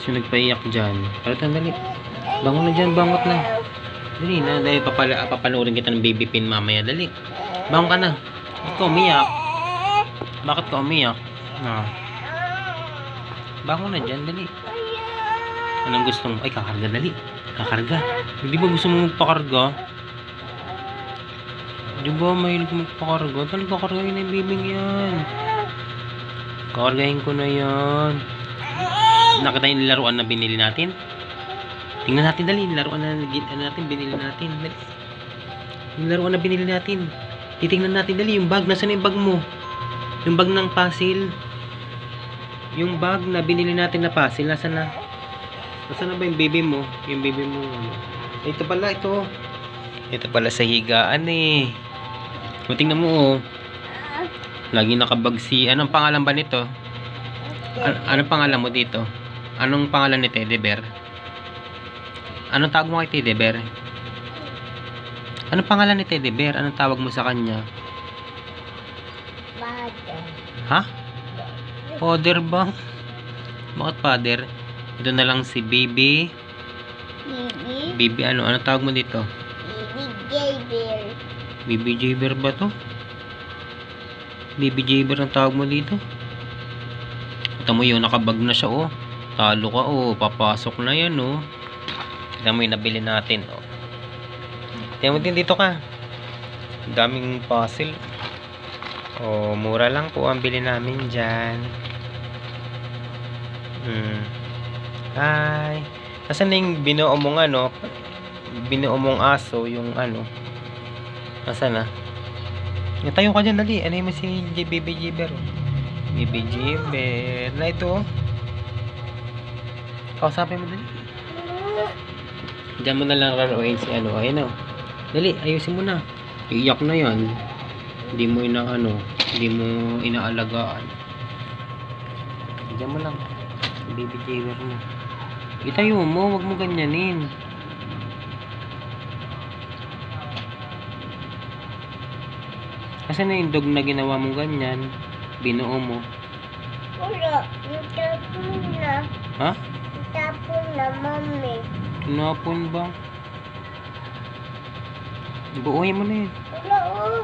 Sino nagpaiyak dyan? Parang dali. Bangon na dyan, bangot na. Dali na, dahil papanoorin kita ng baby pin mamaya. Dali. Bangon ka na. Bakit ka umiyak? Bakit ka umiyak? Bangon na dyan, dali. Anong gusto mo? Ay, kakarga, dali. Kakarga. Hindi ba gusto mo magpakarga? Di ba mahilig ko magpakarga? Dali, kakargahin na yung bibing yan. Kakargahin ko na yan. Nakita yung laruan na binili natin? Tingnan natin, dali. Laruan na natin, binili natin. Dali. Yung laruan na binili natin. Titingnan natin, dali. Yung bag, nasaan yung bag mo? Yung bag ng puzzle. Yung bag na binili natin na puzzle, nasaan na? Nasaan na ba yung baby mo? Yung baby mo, ano? Ito pala, ito. Ito pala sa higaan eh. O, tingnan mo oh. Lagi nakabag si, anong pangalan ba nito? Anong pangalan mo dito? Anong pangalan ni Teddy Bear? Anong tawag mo kay Teddy Bear? Anong pangalan ni Teddy Bear? Anong tawag mo sa kanya? Father. Ha? Father ba? Bakit father? Ito na lang si baby. Bibi. Baby ano? Anong tawag mo dito? Bibi J-Bear. Baby J-Bear ba to? Baby J-Bear ang tawag mo dito? Ito mo yun, nakabag na siya oh. Talo ka oh, papasok na yan oh. Ito mo yung nabili natin oh. Tingnan mo din dito ka. Daming puzzle. Oh, mura lang po ang bili namin dyan. Hi. Nasaan na yung binuo mong ano? Binuo mong aso, yung ano? Nasaan na? Tayo ka dyan, dali. Ano yung si Baby Jibber? Baby Jibber. Na ito, oh. Kausapin mo, dali. Diyan mo na lang raruin si ano. Ayun, oh. Dali, ayusin mo na. Iyak na yan. Hindi mo hindi mo inaalagaan. Diyan mo lang. Baby Jibber mo. Itayo mo, wag mo ganyanin. Kasi na yung dog na ginawa mo ganyan, binuo mo. Wala, itapon na. Ha? Itapon na, mami. Tinapon ba? Buuhin mo na yun. Wala, oh.